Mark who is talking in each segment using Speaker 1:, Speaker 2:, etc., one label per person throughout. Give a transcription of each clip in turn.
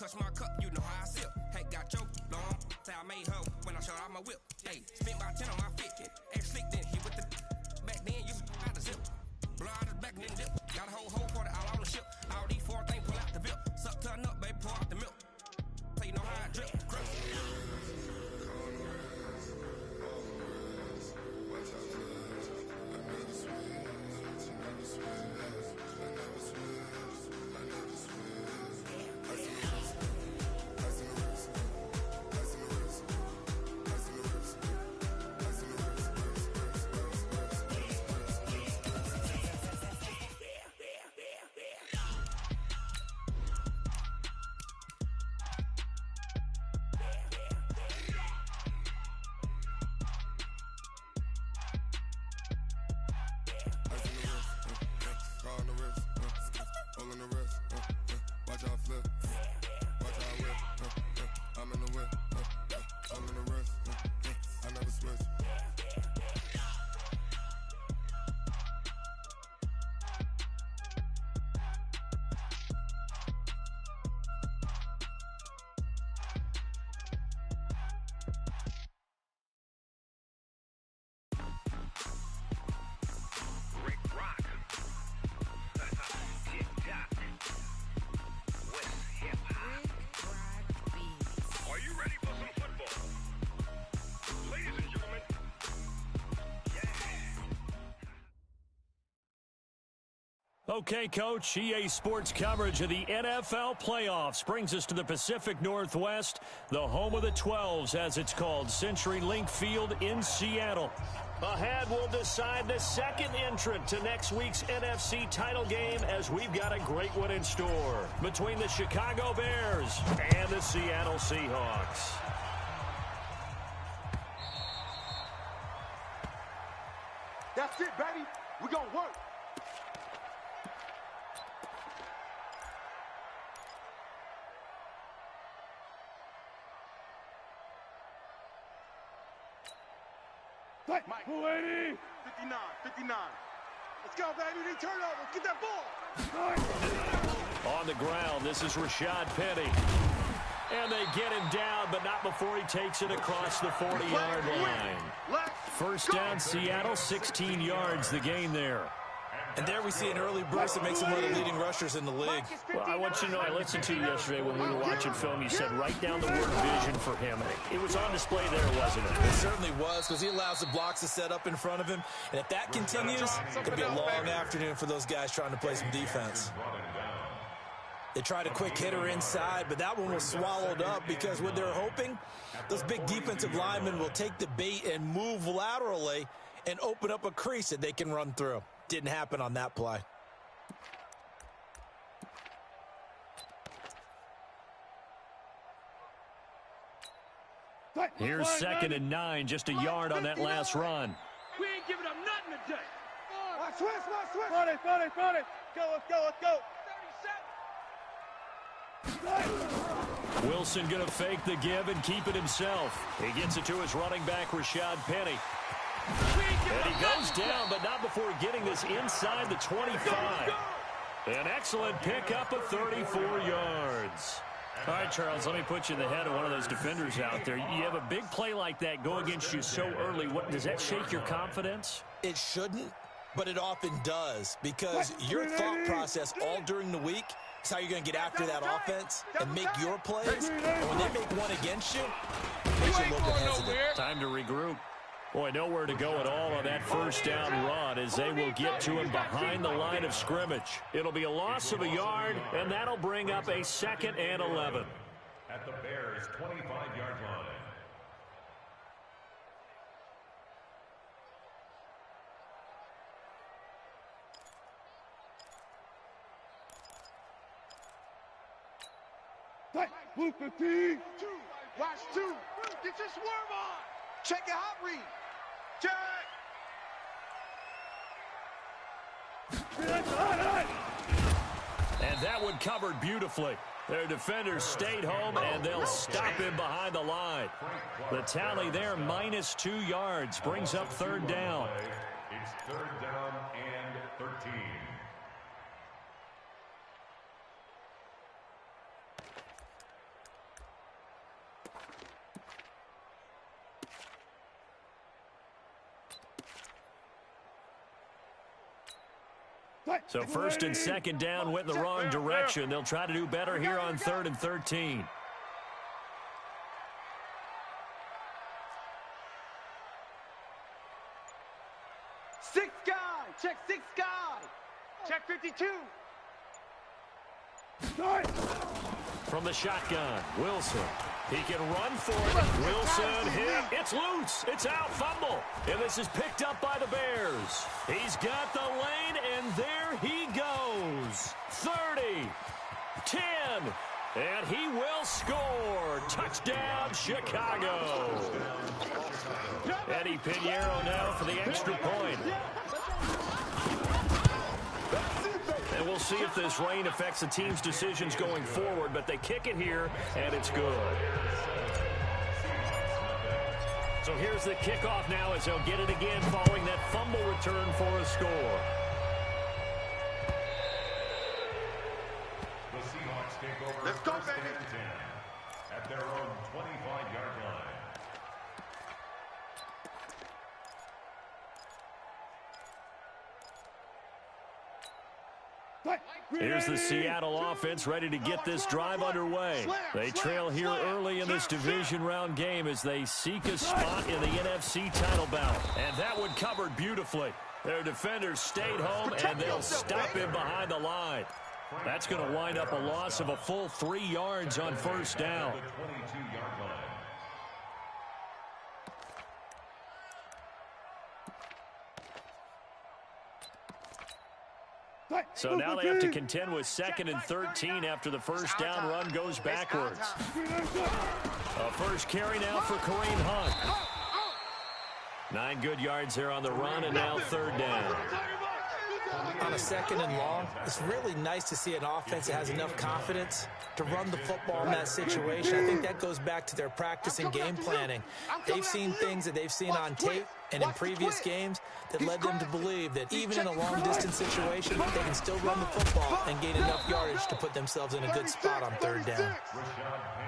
Speaker 1: touch my cup, you know how I sip. Hey, got your long, say I made her when I showed out my whip. Hey, spent my 10 on my fit. Ex slick, then hit with the back then, you out the zip. Blow out the back, then dip. Got a whole 40 out on the ship. All these 4 things pull out the bip. Suck, turn up, baby, pour out the milk. So you know how I drip. Crush.
Speaker 2: Okay, Coach, EA Sports coverage of the NFL playoffs brings us to the Pacific Northwest, the home of the 12s, as it's called, CenturyLink Field in Seattle. Ahead, we'll decide the second entrant to next week's NFC title game, as we've got a great one in store between the Chicago Bears and the Seattle Seahawks.
Speaker 3: That's it, baby. We're going to work. Mike,
Speaker 4: 280.
Speaker 3: 59. Let's go, baby. They turn over. Get that ball.
Speaker 2: On the ground, this is Rashad Penny. And they get him down, but not before he takes it across the 40-yard line. First down, Seattle, 16 yards, the gain there.
Speaker 5: And there we see an early burst that makes him one of the leading rushers in the league.
Speaker 2: Well, I want you to know, I listened to you yesterday when we were watching film. You said write down the word vision for him. It was on display there, wasn't it?
Speaker 5: It certainly was, because he allows the blocks to set up in front of him. And if that continues, it could be a long afternoon for those guys trying to play some defense. They tried a quick hitter inside, but that one was swallowed up because what they're hoping, those big defensive linemen will take the bait and move laterally and open up a crease that they can run through. Didn't happen on that play.
Speaker 2: Here's 2nd and 9, just a yard on that last run.
Speaker 4: We ain't giving up nothing today.
Speaker 3: Watch switch.
Speaker 4: Front it. Go, let's go.
Speaker 3: 37.
Speaker 2: Wilson going to fake the give and keep it himself. He gets it to his running back, Rashad Penny. And he goes down, but not before getting this inside the 25. An excellent pickup of 34 yards. All right, Charles, let me put you in the head of one of those defenders out there. You have a big play like that go against you so early. Does that shake your confidence?
Speaker 5: It shouldn't, but it often does, because your thought process all during the week is how you're going to get after that offense and make your plays. And when they make one against you, it makes you a little bit hesitant.
Speaker 2: Time to regroup. Boy, nowhere to go at all on that first down run as they will get to him behind the line of scrimmage. It'll be a loss of a yard, and that'll bring up a 2nd and 11.
Speaker 6: At the Bears' 25-yard line.
Speaker 4: Blue 15.
Speaker 3: Watch 2. Get your swerve on. Check your hot read. Check.
Speaker 2: And that one covered beautifully. Their defenders stayed home, and they'll stop him behind the line. The tally there, -2 yards, brings up 3rd down.
Speaker 6: It's 3rd down and 13.
Speaker 2: So first and second down went in the wrong direction. They'll try to do better here on 3rd and 13.
Speaker 3: Six guy. Check six guy. Check 52.
Speaker 2: From the shotgun, Wilson. He can run for it. Wilson hit. It's loose. It's out. Fumble. And this is picked up by the Bears. He's got the lane, and there he goes. 30, 10, and he will score. Touchdown, Chicago. Eddie Pinheiro now for the extra point. And we'll see if this rain affects the team's decisions going forward, but they kick it here, and it's good. So here's the kickoff now as they'll get it again following that fumble return for a score.
Speaker 6: The Seahawks take over.
Speaker 3: Let's go, baby.
Speaker 6: At their own 25-yard line.
Speaker 2: Here's the Seattle offense ready to get this drive underway. They trail here early in this division round game as they seek a spot in the NFC title bout. And that one covered beautifully. Their defenders stayed home, and they'll stop him behind the line. That's going to wind up a loss of a full 3 yards on first down.
Speaker 6: The 22-yard line.
Speaker 2: So now they have to contend with 2nd and 13 after the first down run goes backwards. A first carry now for Kareem Hunt. 9 good yards there on the run, and now 3rd down.
Speaker 5: On a 2nd and long, it's really nice to see an offense that has enough confidence to run the football in that situation. I think that goes back to their practice and game planning. They've seen things that they've seen on tape and in previous games that led them to believe that even in a long-distance situation, they can still run the football and gain enough yardage to put themselves in a good spot on 3rd down.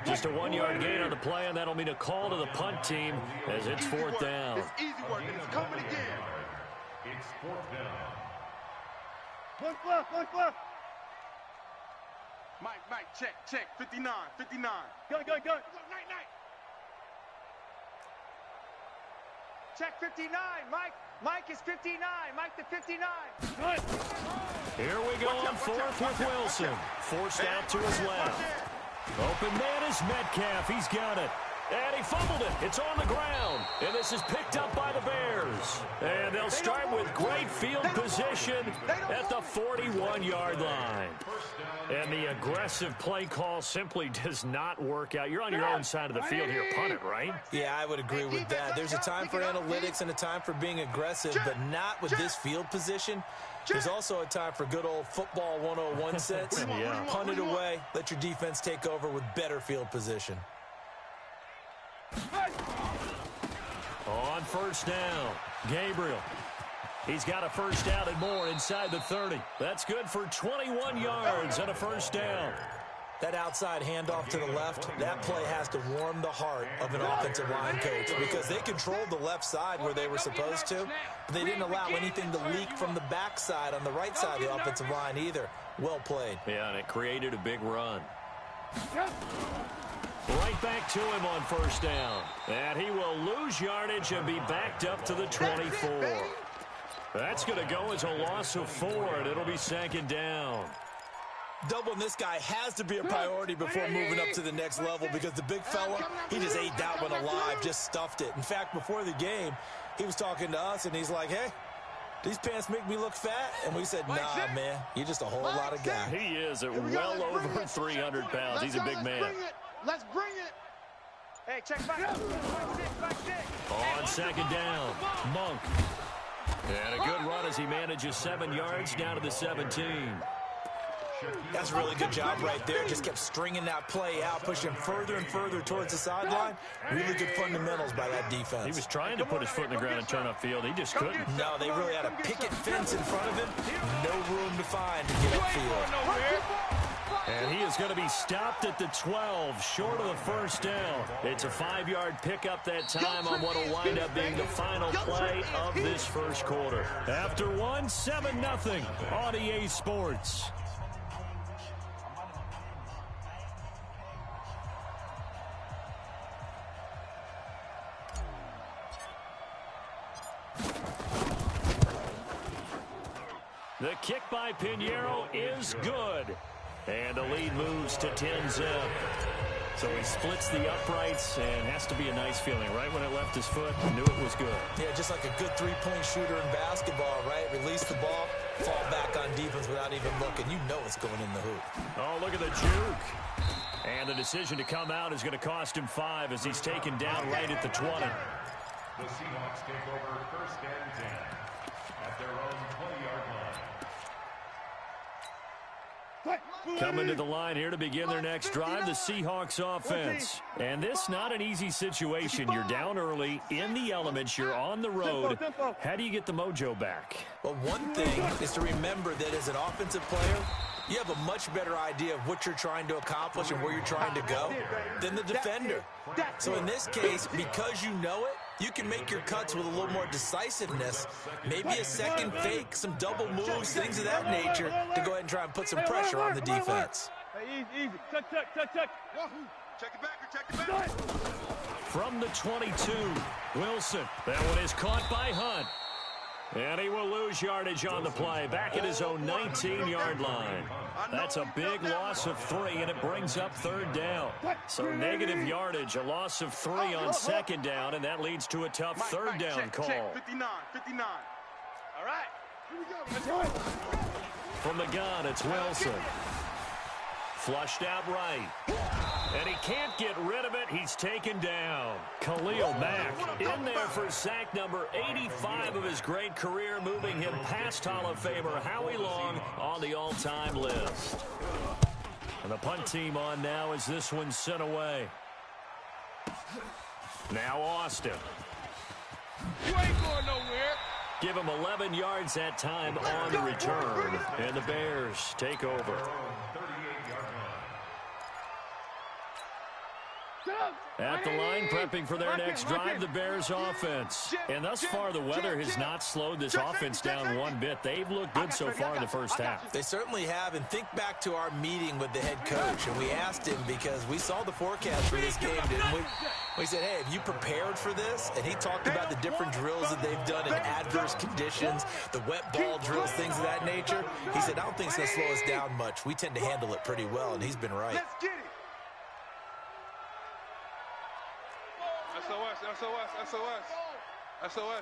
Speaker 2: Just a 1-yard gain on the play, and that'll mean a call to the punt team as it's 4th down.
Speaker 3: It's easy work, and it's coming again.
Speaker 6: It's 4th down.
Speaker 4: One left.
Speaker 3: Mike, check. 59.
Speaker 4: Go.
Speaker 3: Night. Check 59, Mike is 59. Mike to 59.
Speaker 2: Here we go on 4th with Wilson. Forced out to his left. Open man is Metcalf. He's got it. And he fumbled it. It's on the ground. And this is picked up by the Bears. And they'll start with great field position at the 41-yard line. And the aggressive play call simply does not work out. You're on your own side of the field here. Punt it, right?
Speaker 5: Yeah, I would agree with that. There's a time for analytics and a time for being aggressive, but not with this field position. There's also a time for good old football 101 sense.
Speaker 2: Yeah.
Speaker 5: Punt it away. Let your defense take over with better field position.
Speaker 2: On first down, Gabriel. He's got a first down and more inside the 30. That's good for 21 yards and a first down.
Speaker 5: That outside handoff to the left, that play has to warm the heart of an offensive line coach because they controlled the left side where they were supposed to, but they didn't allow anything to leak from the backside on the right side of the offensive line either. Well played.
Speaker 2: Yeah, and it created a big run. Right back to him on first down. And he will lose yardage and be backed up to the 24. That's going to go as a loss of 4, and it'll be 2nd down.
Speaker 5: Doubling this guy has to be a priority before moving up to the next level because the big fella, he just ate that one alive, just stuffed it. In fact, before the game, he was talking to us, and he's like, hey, these pants make me look fat? And we said, nah, man, you're just a whole lot of guy.
Speaker 2: He is at well over 300 pounds. He's a big man.
Speaker 3: Let's bring it. Hey, check back.
Speaker 2: On 2nd down, Monk. And a good run as he manages 7 yards down to the 17.
Speaker 5: That's a really good job right there. Just kept stringing that play out, pushing further and further towards the sideline. Really good fundamentals by that defense.
Speaker 2: He was trying to put his foot in the ground and turn upfield. He just couldn't.
Speaker 5: No, they really had a picket fence in front of him. No room to find to get upfield.
Speaker 2: And he is going to be stopped at the 12, short of the first down. It's a 5-yard pickup that time on what will wind up being the final play of this first quarter. After one, 7-0 on EA Sports. The kick by Pinheiro is good. And the lead moves to 10-zip. So he splits the uprights and has to be a nice feeling. Right when it left his foot, knew it was good.
Speaker 5: Yeah, just like a good three-point shooter in basketball, right? Release the ball, fall back on defense without even looking. You know it's going in the hoop.
Speaker 2: Oh, look at the juke. And the decision to come out is going to cost him 5 as he's taken down right at the 20.
Speaker 6: The Seahawks take over first and 10 at their own 20-yard line.
Speaker 2: Coming to the line here to begin their next drive, the Seahawks offense. And this not an easy situation. You're down early, in the elements, you're on the road. How do you get the mojo back?
Speaker 5: Well, one thing is to remember that as an offensive player, you have a much better idea of what you're trying to accomplish and where you're trying to go than the defender. So in this case, because you know it, you can make your cuts with a little more decisiveness, maybe a second fake, some double moves, things of that nature, to go ahead and try and put some pressure on the defense.
Speaker 4: Hey, easy. Check.
Speaker 3: Check it back or check it back.
Speaker 2: From the 22, Wilson. That one is caught by Hunt. And he will lose yardage on the play, back at his own 19-yard line. That's a big loss of 3, and it brings up 3rd down. So negative yardage, a loss of 3 on 2nd down, and that leads to a tough 3rd down call.
Speaker 3: 59. All right, here we go. Let's go.
Speaker 2: From the gun, it's Wilson. Flushed out right. And he can't get rid of it. He's taken down. Khalil Mack in there for sack number 85 of his great career, moving him past Hall of Famer Howie Long on the all-time list. And the punt team on now as this one's sent away. Now Austin.
Speaker 3: You ain't going nowhere.
Speaker 2: Give him 11 yards that time on the return. And the Bears take over. At the line, prepping for their next drive, the Bears offense. And thus far, the weather has not slowed this offense down one bit. They've looked good so far in the first half.
Speaker 5: They certainly have, and think back to our meeting with the head coach, and we asked him because we saw the forecast for this game, didn't we? We said, hey, have you prepared for this? And he talked about the different drills that they've done in adverse conditions, the wet ball drills, things of that nature. He said, I don't think it's going to slow us down much. We tend to handle it pretty well, and he's been right.
Speaker 3: Let's get it. SOS.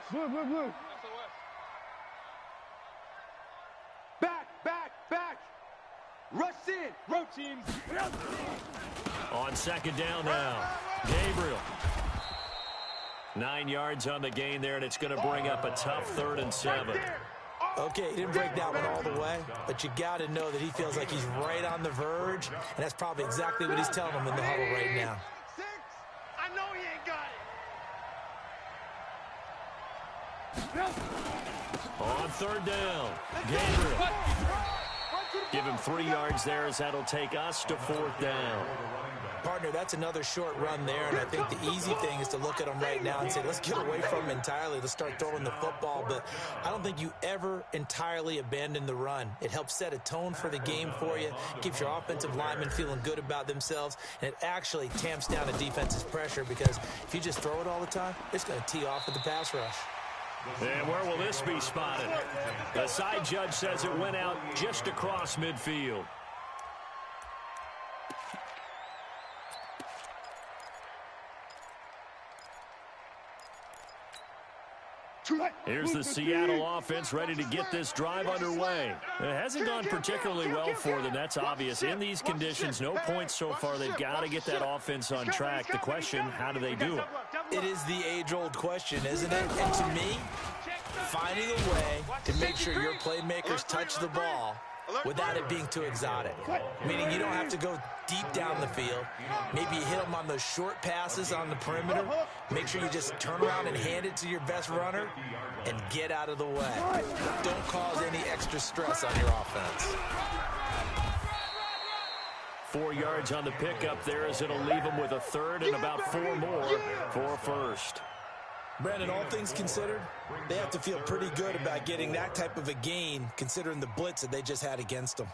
Speaker 3: Blue. SOS. Back. Rush in. Road teams.
Speaker 2: On 2nd down now, Gabriel. 9 yards on the gain there, and it's going to bring up a tough 3rd and 7.
Speaker 5: Okay, he didn't break that one all the way, but you got to know that he feels like he's right on the verge, and that's probably exactly what he's telling them in the huddle right now.
Speaker 3: I know he ain't got it.
Speaker 2: On 3rd down, Gabriel. Give him 3 yards there as that'll take us to 4th down.
Speaker 5: Partner, that's another short run there, and I think the easy thing is to look at him right now and say, let's get away from him entirely. Let's start throwing the football, but I don't think you ever entirely abandon the run. It helps set a tone for the game for you, keeps your offensive linemen feeling good about themselves, and it actually tamps down a defense's pressure because if you just throw it all the time, it's going to tee off with the pass rush.
Speaker 2: And where will this be spotted? The side judge says it went out just across midfield. Here's the Seattle offense ready to get this drive underway. It hasn't gone particularly well for them, that's obvious. In these conditions, no points so far. They've got to get that offense on track. The question, how do they do it?
Speaker 5: It is the age-old question, isn't it? And to me, finding a way to make sure your playmakers touch the ball without it being too exotic. Meaning you don't have to go deep down the field. Maybe you hit them on those short passes on the perimeter. Make sure you just turn around and hand it to your best runner and get out of the way. Don't cause any extra stress on your offense.
Speaker 2: 4 yards on the pickup there, as it'll leave them with a third and about 4 more for a first.
Speaker 5: Brandon, all things considered, they have to feel pretty good about getting that type of a gain, considering the blitz that they just had against them.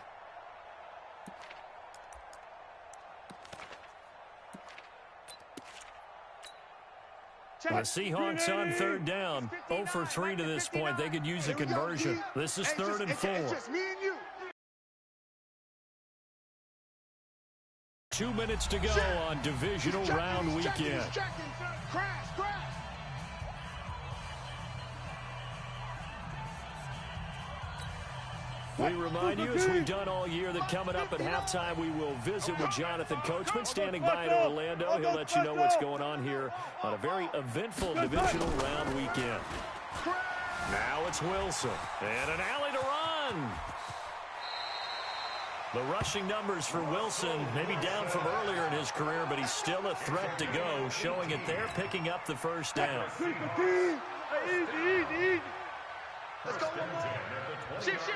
Speaker 2: The Seahawks on third down, 0 for 3 to this point. They could use a conversion. This is 3rd and 4. 2 minutes to go on divisional round weekend. We remind you, as we've done all year, that coming up at halftime, we will visit with Jonathan Coachman, standing by in Orlando. He'll let you know what's going on here on a very eventful divisional round weekend. Now it's Wilson, and an alley to run. The rushing numbers for Wilson, maybe down from earlier in his career, but he's still a threat to go, showing it there, picking up the first down.
Speaker 3: Easy. Let's go one more. Shift.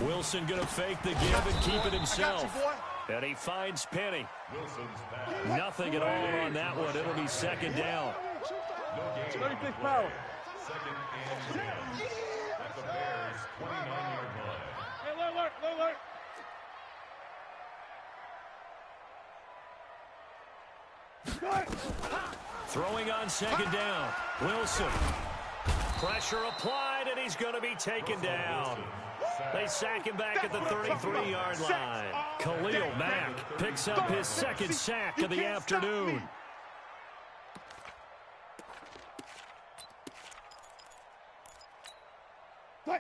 Speaker 2: Wilson going to fake the give and keep it himself. And he finds Penny. Nothing at all on that one. It'll be 2nd down.
Speaker 4: Very big power.
Speaker 6: 2nd and 10 at the Bears' 29-yard line.
Speaker 4: Hey, alert.
Speaker 2: Throwing on 2nd down. Wilson. Pressure applied, and he's going to be taken down. They sack him back at the 33-yard line. Khalil Mack picks up his 2nd sack of the afternoon.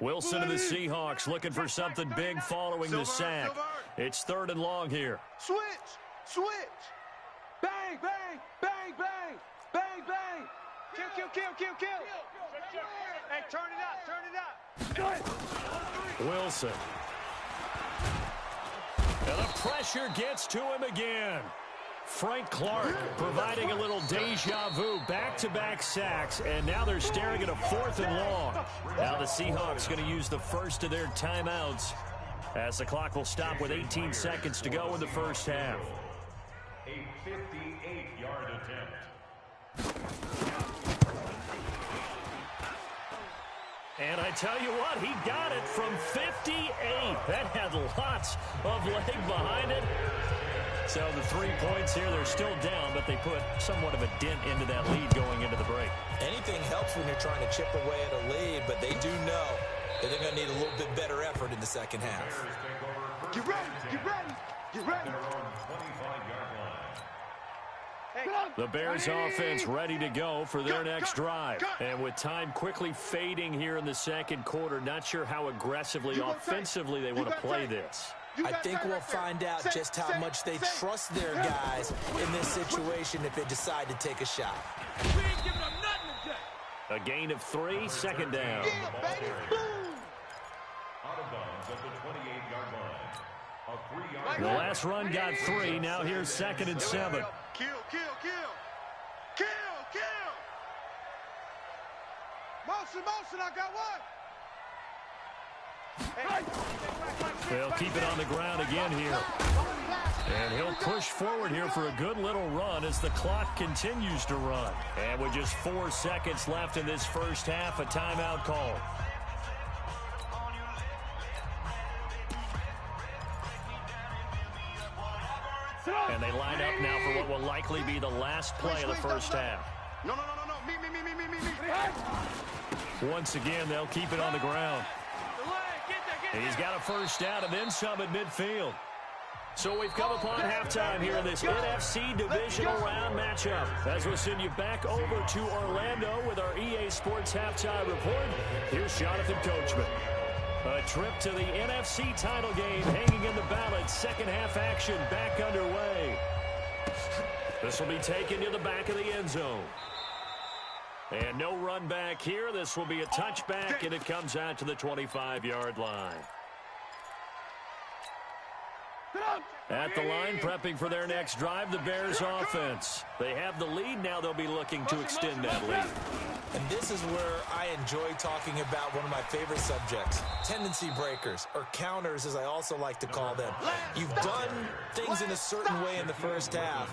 Speaker 2: Wilson and the Seahawks looking for something big following the sack. It's 3rd and long here.
Speaker 3: Switch. Bang. Kill. Hey, turn it up.
Speaker 2: Wilson. And the pressure gets to him again. Frank Clark providing a little deja vu, back-to-back sacks, and now they're staring at a 4th and long. Now the Seahawks going to use the first of their timeouts, as the clock will stop with 18 seconds to go in the first half.
Speaker 6: A 58-yard attempt.
Speaker 2: And I tell you what, he got it from 58. That had lots of leg behind it. So the 3 points here, they're still down, but they put somewhat of a dent into that lead going into the break.
Speaker 5: Anything helps when you're trying to chip away at a lead, but they do know that they're going to need a little bit better effort in the second half.
Speaker 3: Get ready.
Speaker 6: Their own 25-yard line.
Speaker 2: The Bears offense ready to go for their next drive. And with time quickly fading here in the second quarter, not sure how aggressively offensively they want to play this.
Speaker 5: I think we'll find out just how much they trust their guys in this situation if they decide to take a shot.
Speaker 3: We ain't giving them nothing today.
Speaker 2: A gain of 3, 2nd down.
Speaker 3: Yeah, baby. Boom.
Speaker 6: Out of bounds at the 28-yard line. A 3-yard
Speaker 2: The last run got 3. Now here's 2nd and 7.
Speaker 3: Kill. Motion, I got one.
Speaker 2: They'll keep it on the ground again here. And he'll push forward here for a good little run as the clock continues to run. And with just 4 seconds left in this first half, a timeout call. And they line up now for what will likely be the last play of the first half.
Speaker 3: No. Me.
Speaker 2: Once again, they'll keep it on the ground. And he's got a first down and then some at midfield. So we've come upon halftime here in this NFC divisional round matchup. As we'll send you back over to Orlando with our EA Sports halftime report, here's Jonathan Coachman. A trip to the NFC title game hanging in the balance. Second half action back underway. This will be taken to the back of the end zone. And no run back here. This will be a touchback, and it comes out to the 25-yard line. At the line, prepping for their next drive, the Bears offense. They have the lead. Now they'll be looking to extend that lead.
Speaker 5: And this is where I enjoy talking about one of my favorite subjects, tendency breakers, or counters as I also like to call them. You've done things in a certain way in the first half,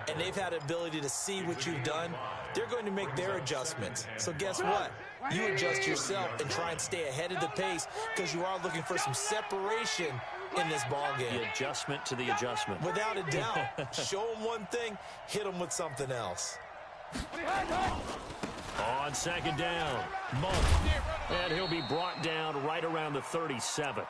Speaker 5: and they've had the ability to see what you've done. They're going to make their adjustments. So guess what? You adjust yourself and try and stay ahead of the pace because you are looking for some separation in this ball game.
Speaker 2: The adjustment to the adjustment.
Speaker 5: Without a doubt. Show them one thing, hit them with something else.
Speaker 2: On second down, Monk, and he'll be brought down right around the 37.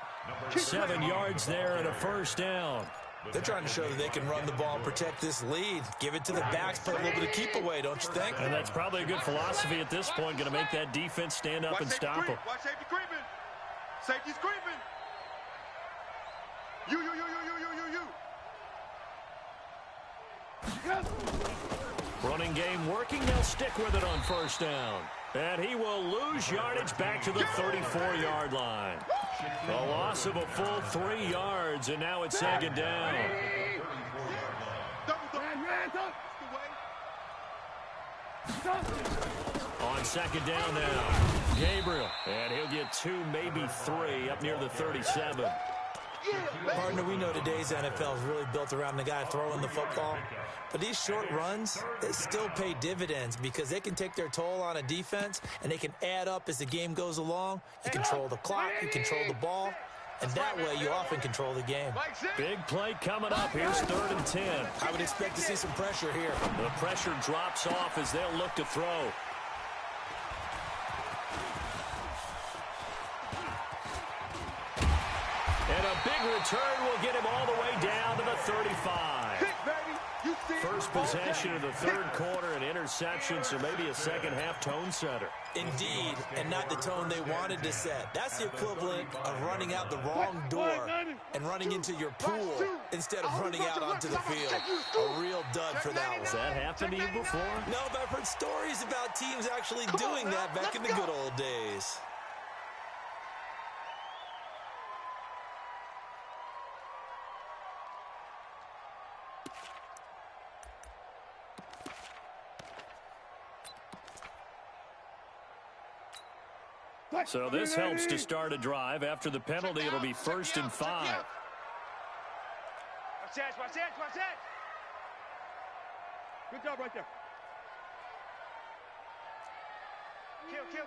Speaker 2: 7 yards there and a first down.
Speaker 5: They're trying to show that they can run the ball and protect this lead. Give it to the backs, play a little bit of keep away, don't you think?
Speaker 2: And that's probably a good philosophy at this point, going to make that defense stand up and stop them.
Speaker 3: Watch safety creeping. Safety's creeping. You.
Speaker 2: Running game working. They'll stick with it on first down. And he will lose yardage back to the 34-yard line. A loss of a full 3 yards, and now it's second down. On second down now, Gabriel. And he'll get 2, maybe 3, up near the 37.
Speaker 5: Partner, we know today's NFL is really built around the guy throwing the football. But these short runs, they still pay dividends because they can take their toll on a defense, and they can add up as the game goes along. You control the clock, you control the ball, and that way you often control the game.
Speaker 2: Big play coming up. Here's 3rd and 10.
Speaker 5: I would expect to see some pressure here.
Speaker 2: The pressure drops off as they'll look to throw. And a big return will get him all the way down to the 35. First possession of the third quarter, an interception, so maybe a second-half tone setter.
Speaker 5: Indeed, and not the tone they wanted to set. That's the equivalent of running out the wrong door and running into your pool instead of running out onto the field. A real dud for that one.
Speaker 2: Has that happened to you before?
Speaker 5: No, but I've heard stories about teams actually doing that back in the good old days.
Speaker 2: So this helps to start a drive. After the penalty, it'll be 1st and 5.
Speaker 3: Watch that. Good job right there.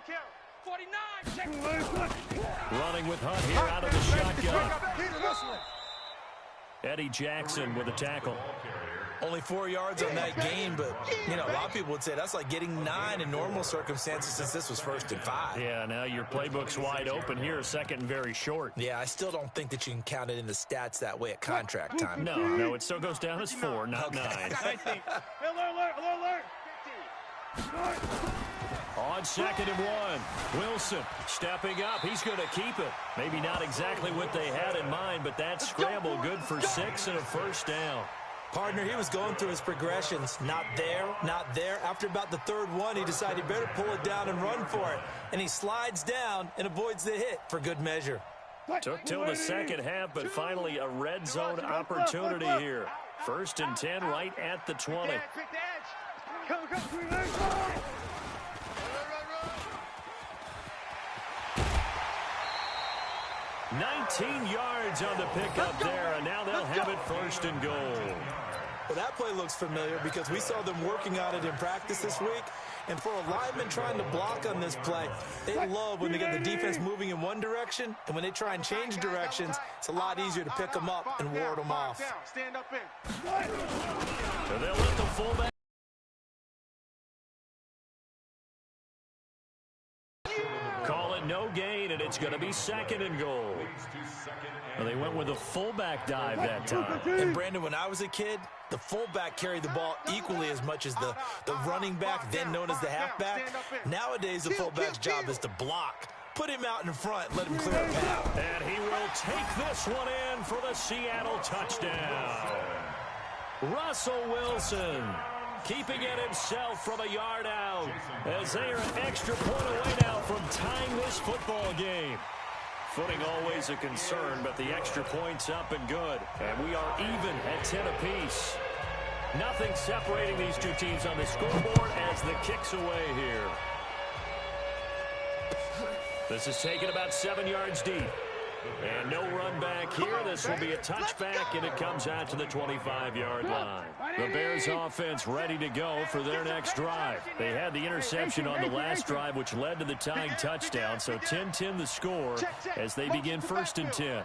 Speaker 3: Kill. 49.
Speaker 2: Running with Hunt here out of the shotgun. Eddie Jackson with a tackle.
Speaker 5: Only 4 yards on that game, but, you know, a lot of people would say that's like getting 9 in normal circumstances since this was 1st and 5.
Speaker 2: Yeah, now your playbook's wide open here, 2nd and very short.
Speaker 5: Yeah, I still don't think that you can count it in the stats that way at contract time.
Speaker 2: No, it still goes down as 4, not 9.
Speaker 3: Alert.
Speaker 2: On 2nd and 1, Wilson stepping up. He's going to keep it. Maybe not exactly what they had in mind, but that scramble good for 6 and a first down.
Speaker 5: Partner, he was going through his progressions. Not there. After about the 3rd one, he decided he better pull it down and run for it. And he slides down and avoids the hit for good measure.
Speaker 2: Took till the second half, but finally a red zone opportunity here. 1st and 10 right at the 20.
Speaker 3: Go.
Speaker 2: 19 yards on the pickup there, and now they'll have it 1st and goal.
Speaker 5: Well, that play looks familiar because we saw them working on it in practice this week. And for a lineman trying to block on this play, they love when they get the defense moving in one direction. And when they try and change directions, it's a lot easier to pick them up and ward them off.
Speaker 3: Stand up in.
Speaker 2: So they'll let the fullback. Call it no gain, and it's going to be 2nd and goal. Well, they went with a fullback dive that time.
Speaker 5: And, Brandon, when I was a kid, the fullback carried the ball equally as much as the running back, then known as the halfback. Nowadays, the fullback's job is to block. Put him out in front, let him clear a path.
Speaker 2: And he will take this one in for the Seattle touchdown. Russell Wilson keeping it himself from a yard out as they are an extra point away now from tying this football game. Footing always a concern, but the extra point's up and good. And we are even at 10 apiece. Nothing separating these two teams on the scoreboard as the kick's away here. This is taken about 7 yards deep. And no run back here. This will be a touchback, and it comes out to the 25-yard line. The Bears offense ready to go for their next drive. They had the interception on the last drive, which led to the tying touchdown. So 10-10 the score as they begin 1st and 10.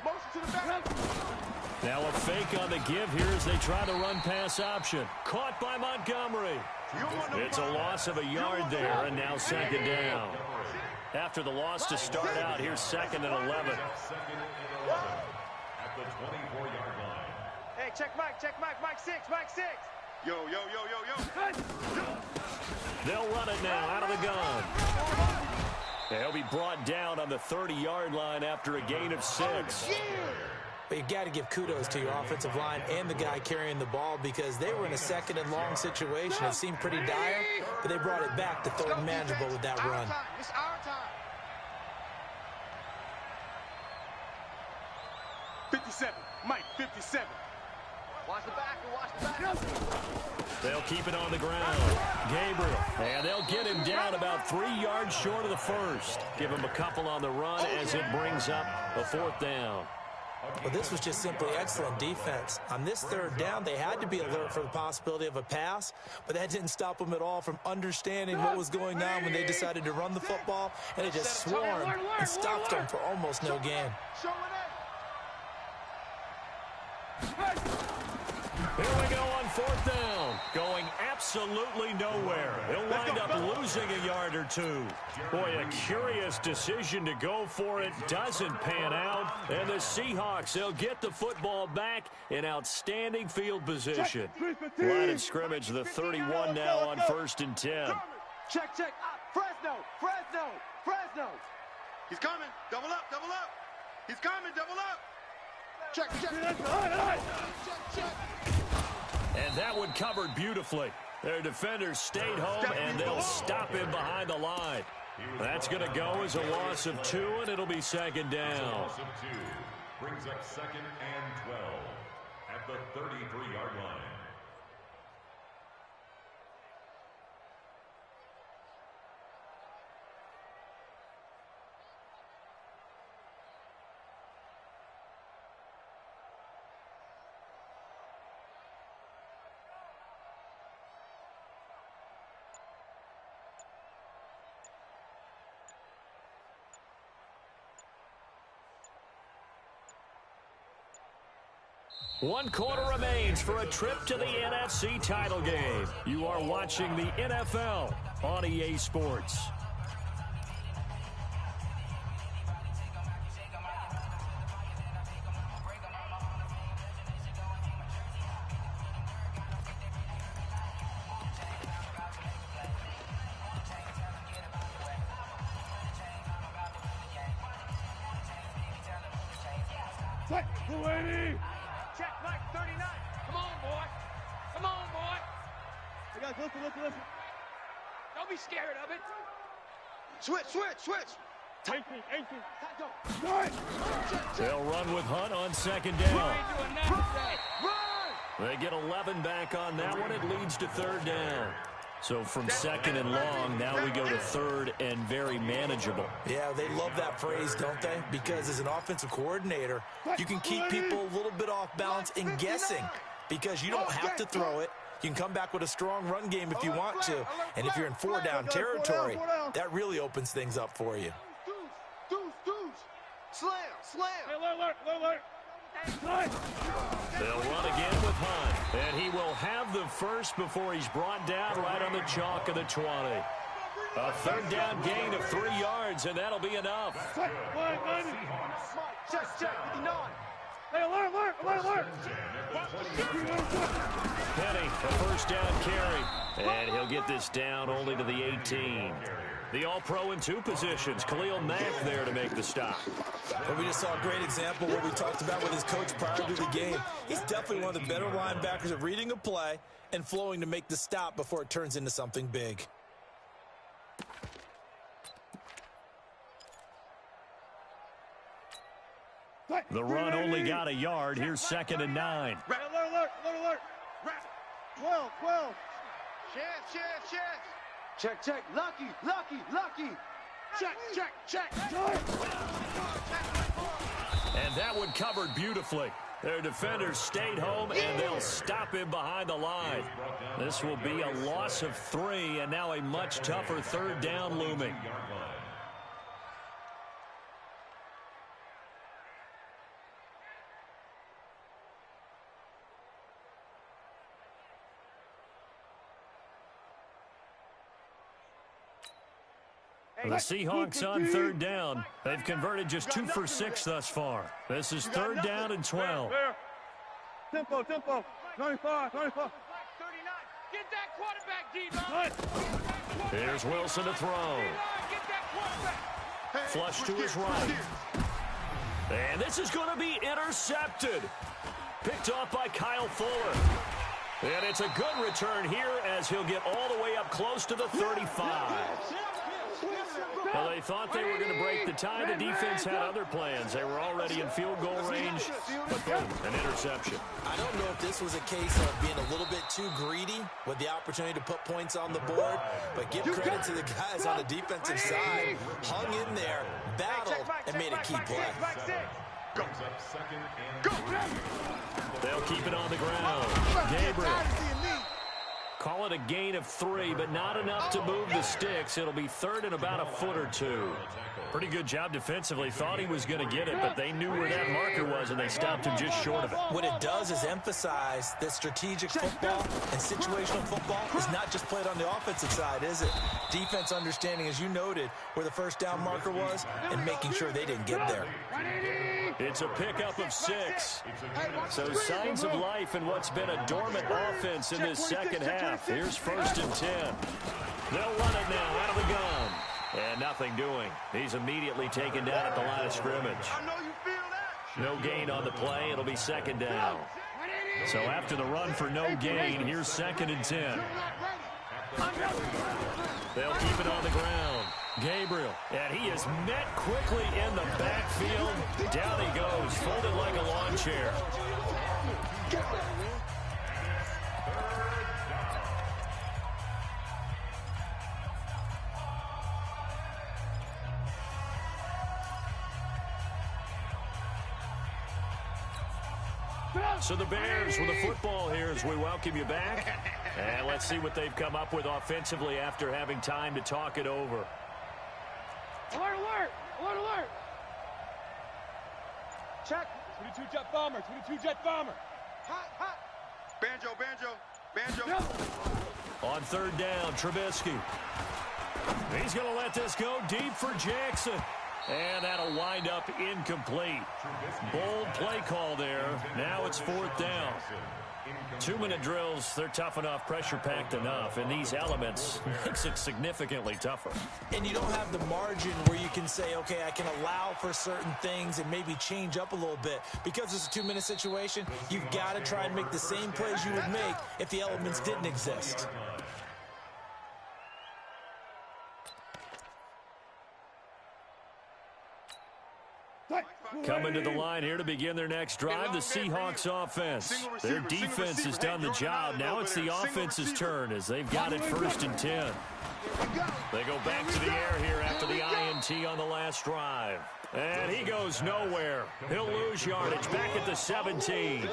Speaker 2: Now a fake on the give here as they try the run-pass option. Caught by Montgomery. It's a loss of a yard there, and now 2nd down. After the loss to start out, here's 2nd and 11.
Speaker 6: At the 24-yard line.
Speaker 3: Hey, check Mike 6. Yo.
Speaker 2: They'll run it now out of the gun. They'll be brought down on the 30-yard line after a gain of 6.
Speaker 5: But you got to give kudos to your offensive line and the guy carrying the ball because they were in a 2nd and long situation. It seemed pretty dire, but they brought it back to 3rd and manageable with that run.
Speaker 3: It's our time. 57. Mike, 57. Watch the back.
Speaker 2: They'll keep it on the ground. Gabriel, and they'll get him down about 3 yards short of the first. Give him a couple on the run as it brings up a 4th down.
Speaker 5: Well, this was just simply excellent defense. On this 3rd down, they had to be alert for the possibility of a pass, but that didn't stop them at all from understanding what was going on when they decided to run the football, and it just swarmed and stopped them for almost no gain.
Speaker 2: Here we go on 4th down. Going absolutely nowhere. He'll wind up losing a yard or 2. Boy, a curious decision to go for it. Doesn't pan out. And the Seahawks, they'll get the football back in outstanding field position. Line of scrimmage, the 31 now on 1st and 10.
Speaker 3: Check. Fresno. He's coming. Double up. He's coming. Double up. Check.
Speaker 2: And that one covered beautifully. Their defenders stayed home, and they'll stop him behind the line. That's going to go as a loss of 2, and it'll be 2nd down.
Speaker 6: Loss of 2 brings up 2nd and 12 at the 33-yard line.
Speaker 2: One quarter remains for a trip to the NFC title game. You are watching the NFL on EA Sports.
Speaker 3: Check Mike 39. Come on, boy. Hey guys, listen. Don't be scared of it. Switch. 18.
Speaker 2: They'll run with Hunt on 2nd down. They get 11 back on that one. It leads to 3rd down. So from 2nd and long, now we go to 3rd and very manageable.
Speaker 5: Yeah, they love that phrase, don't they? Because as an offensive coordinator, you can keep people a little bit off balance and guessing because you don't have to throw it. You can come back with a strong run game if you want to. And if you're in 4-down territory, that really opens things up for you.
Speaker 3: Slam.
Speaker 4: Alert.
Speaker 2: They'll run again with Hunt, and he will have the first before he's brought down right on the chalk of the 20. A 3rd down gain of 3 yards, and that'll be enough.
Speaker 3: Check. 59.
Speaker 4: Hey, alert.
Speaker 2: Penny, a 1st down carry, and he'll get this down only to the 18. The All-Pro in 2 positions. Khalil Mack there to make the stop.
Speaker 5: But we just saw a great example of what we talked about with his coach prior to the game. He's definitely one of the better linebackers at reading a play and flowing to make the stop before it turns into something big.
Speaker 2: The run only got a yard. Here's 2nd and 9.
Speaker 4: Alert.
Speaker 3: 12. Chance. Check. Lucky.
Speaker 4: Check.
Speaker 2: And that one covered beautifully. Their defenders stayed home, and they'll stop him behind the line. This will be a loss of 3, and now a much tougher third down looming. The Seahawks on third down. They've converted just 2 for 6 thus far. This is third down and 12.
Speaker 4: Tempo. 95.
Speaker 3: 39. Get that quarterback, D-line.
Speaker 2: Here's Wilson to throw.
Speaker 3: Get that quarterback.
Speaker 2: Flush to his right. And this is going to be intercepted. Picked off by Kyle Fuller. And it's a good return here as he'll get all the way up close to the 35. Well, they thought they were going to break the tie. The defense had other plans. They were already in field goal range, but boom, an interception.
Speaker 5: I don't know if this was a case of being a little bit too greedy with the opportunity to put points on the board, but give credit to the guys on the defensive side. Hung in there, battled, and made a key play.
Speaker 2: They'll keep it on the ground. Gabriel. Call it a gain of 3, but not enough to move the sticks. It'll be third and about a foot or 2. Pretty good job defensively. Thought he was going to get it, but they knew where that marker was, and they stopped him just short of it.
Speaker 5: What it does is emphasize that strategic football and situational football is not just played on the offensive side, is it? Defense understanding, as you noted, where the first down marker was and making sure they didn't get there.
Speaker 2: It's a pickup of 6. So signs of life in what's been a dormant offense in this second half. Here's 1st and 10. They'll run it now out of the gun. And nothing doing. He's immediately taken down at the line of scrimmage. No gain on the play. It'll be 2nd down. So after the run for no gain, here's 2nd and 10. They'll keep it on the ground. Gabriel, and he is met quickly in the backfield. Down he goes, folded like a lawn chair. So the Bears with the football here as we welcome you back. And let's see what they've come up with offensively after having time to talk it over.
Speaker 4: Alert!
Speaker 3: Check. 22 jet bomber. Hot. Banjo.
Speaker 2: On third down, Trubisky. He's going to let this go deep for Jackson. And that'll wind up incomplete. Bold play call there. Now it's 4th down. 2-minute drills, they're tough enough, pressure-packed enough, and these elements makes it significantly tougher.
Speaker 5: And you don't have the margin where you can say, okay, I can allow for certain things and maybe change up a little bit. Because it's a 2-minute situation, you've got to try and make the same plays you would make if the elements didn't exist.
Speaker 2: Coming to the line here to begin their next drive, the Seahawks offense. Their defense has done the job. Now it's the offense's turn as they've got it 1st and 10. They go back to the air here after the INT on the last drive. And he goes nowhere. He'll lose yardage back at the 17.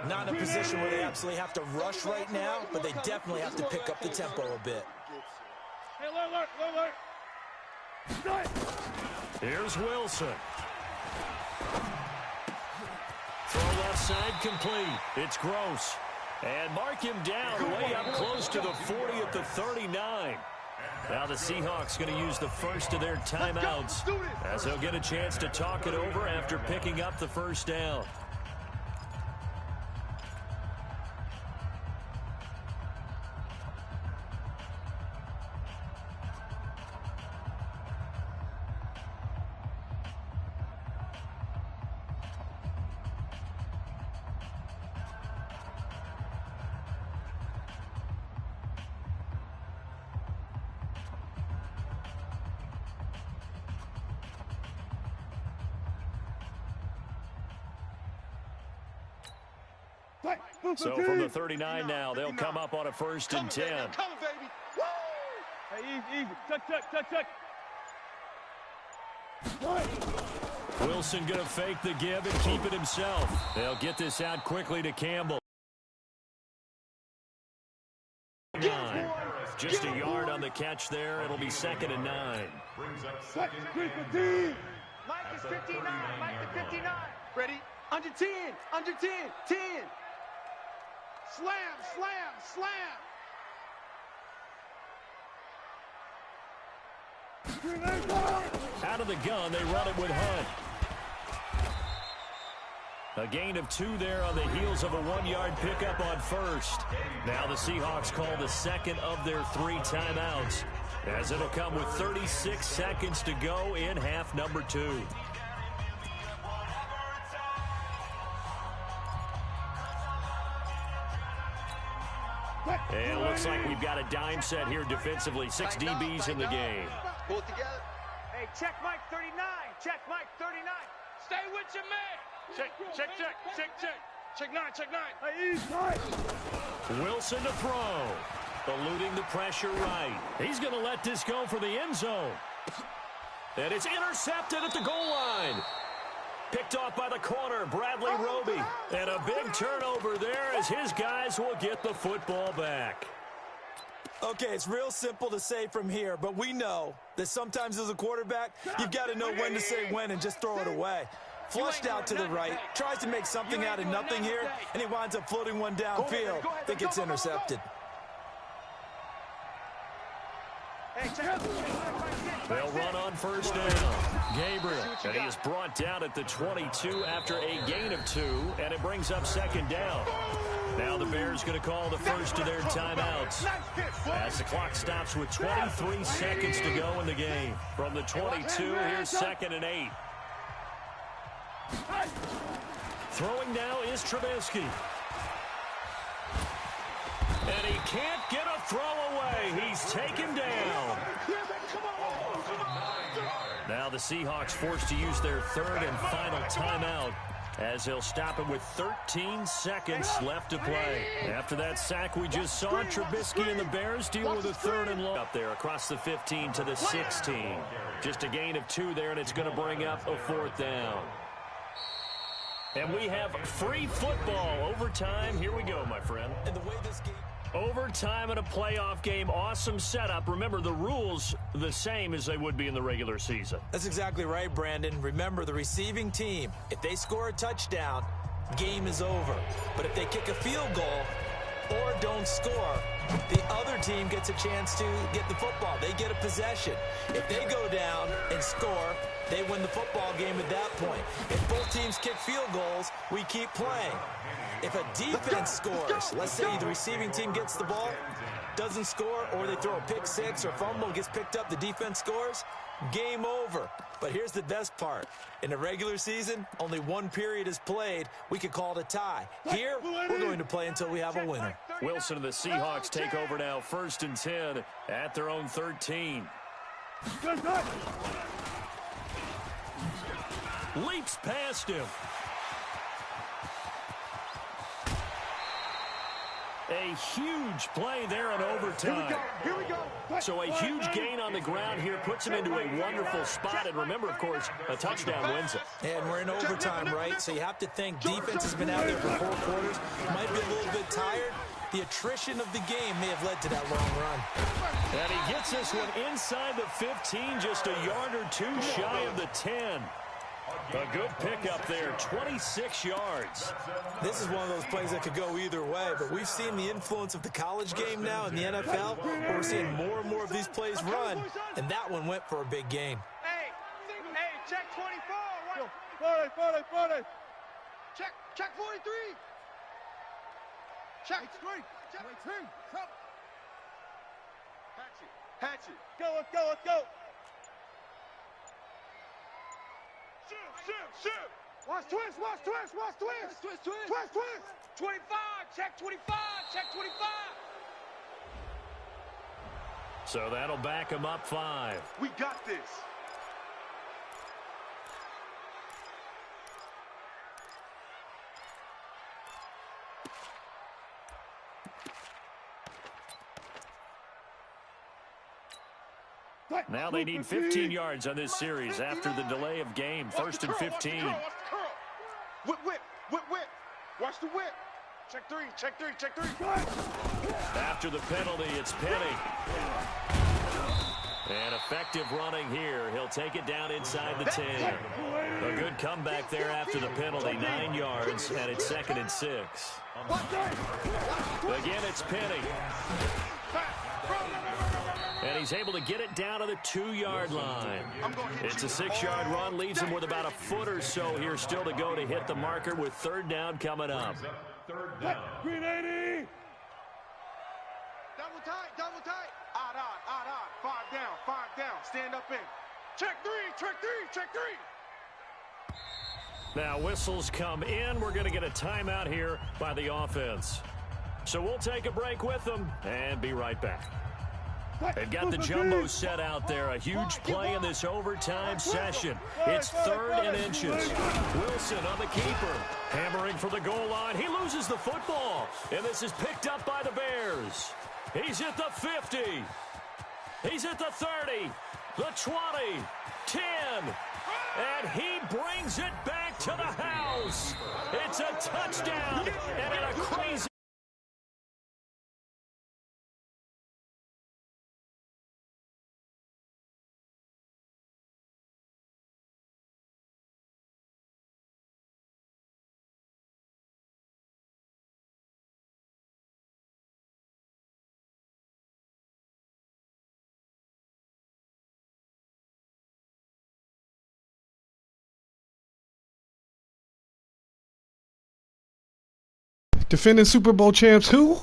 Speaker 5: Not in a position where they absolutely have to rush right now, but they definitely have to pick up the tempo a bit.
Speaker 4: Hey, alert!
Speaker 2: Here's Wilson. Throw left side complete. It's Gross. And mark him down way up close to the 40 at the 39. Now the Seahawks going to use the first of their timeouts as they'll get a chance to talk it over after picking up the first down. So from the 39 now, they'll come up on a 1st and 10.
Speaker 4: Hey, Easy, easy. Check.
Speaker 2: Wilson going to fake the give and keep it himself. They'll get this out quickly to Campbell. 9. Just a yard on the catch there. It'll be 2nd and 9.
Speaker 6: Brings up 2nd and 10.
Speaker 3: Mike is 59. Mike is 59. Ready? Under 10. Under 10. 10. Slam.
Speaker 2: Out of the gun, they run it with Hunt. A gain of 2 there on the heels of a 1-yard pickup on first. Now the Seahawks call the second of their 3 timeouts, as it'll come with 36 seconds to go in half number 2. And it looks like we've got a dime set here defensively. 6 DBs in the game.
Speaker 3: Pull it together. Hey, check Mike 39. Check Mike 39. Stay with your man.
Speaker 4: Check. Check 9. Hey, easy.
Speaker 2: Wilson to throw. Eluding the pressure right. He's going to let this go for the end zone. And it's intercepted at the goal line. Picked off by the corner, Bradley Roby. And a big turnover there as his guys will get the football back.
Speaker 5: Okay, it's real simple to say from here, but we know that sometimes as a quarterback, you've got to know when to say when and just throw it away. Flushed out to the right, tries to make something out of nothing here, and he winds up floating one downfield that gets intercepted.
Speaker 2: They'll run on first down. Gabriel, and he is brought down at the 22 after a gain of 2, and it brings up 2nd down. Now the Bears going to call the first of their timeouts as the clock stops with 23 seconds to go in the game. From the 22, here's 2nd and 8. Throwing now is Trubisky. And he can't get a throw away. He's taken down. Now the Seahawks forced to use their 3rd and final timeout as they'll stop it with 13 seconds left to play. After that sack we just saw, Trubisky and the Bears deal with a 3rd and long up there across the 15 to the 16. Just a gain of 2 there, and it's going to bring up a 4th down. And we have free football. Overtime. Here we go, my friend.
Speaker 5: And the way this game...
Speaker 2: Overtime in a playoff game. Awesome setup. Remember, the rules the same as they would be in the regular season.
Speaker 5: That's exactly right, Brandon. Remember, the receiving team, if they score a touchdown, game is over. But if they kick a field goal or don't score, the other team gets a chance to get the football. They get a possession. If they go down and score, they win the football game at that point. If both teams kick field goals, we keep playing. If a defense scores, let's say the receiving team gets the ball, doesn't score, or they throw a pick 6 or fumble, gets picked up, the defense scores, game over. But here's the best part. In the regular season, only 1 period is played. We could call it a tie. Here, we're going to play until we have a winner.
Speaker 2: Wilson and the Seahawks take over now, 1st and 10 at their own 13. Leaps past him. A huge play there in overtime.
Speaker 4: Here we go.
Speaker 2: So a huge gain on the ground here puts him into a wonderful spot. And remember, of course, a touchdown wins it.
Speaker 5: And we're in overtime, right? So you have to think defense has been out there for 4 quarters. Might be a little bit tired. The attrition of the game may have led to that long run.
Speaker 2: And he gets this one inside the 15, just a yard or 2 shy of the 10. A good pickup there, 26 yards.
Speaker 5: This is one of those plays that could go either way, but we've seen the influence of the college game now in the NFL, where we're seeing more and more of these plays run, and that one went for a big gain.
Speaker 3: Hey, check 24.
Speaker 4: 40.
Speaker 3: Check 43. Check 3. Check 2. Hatchet.
Speaker 4: Let's go. Shoot. Watch twist.
Speaker 3: 25. Check 25.
Speaker 2: So that'll back him up 5.
Speaker 4: We got this.
Speaker 2: Now they need 15 yards on this series after the delay of game. First and 15.
Speaker 4: Whip, whip, whip, whip. Watch the whip. Check three, check three, check three.
Speaker 2: After the penalty, it's Penny. And effective running here. He'll take it down inside the 10. A good comeback there after the penalty. 9 yards, and it's 2nd and 6. Again, it's Penny. And he's able to get it down to the 2-yard line. It's a 6-yard run. Leaves him with about a foot or so here still to go to hit the marker with 3rd down coming up.
Speaker 6: Third down.
Speaker 4: Green 80.
Speaker 3: Double tight. Odd. 5 down. Stand up in. Check three.
Speaker 2: Now whistles come in. We're going to get a timeout here by the offense. So we'll take a break with them and be right back. They've got the jumbo set out there. A huge play in this overtime session. It's 3rd and inches. Wilson on the keeper. Hammering for the goal line. He loses the football. And this is picked up by the Bears. He's at the 50. He's at the 30. The 20. 10. And he brings it back to the house. It's a touchdown. And in a crazy...
Speaker 7: Defending Super Bowl champs who?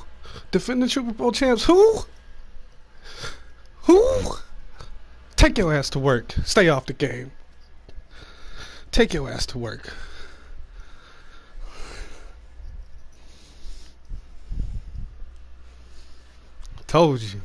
Speaker 7: Defending Super Bowl champs who? Who? Take your ass to work. Stay off the game. Take your ass to work. Told you.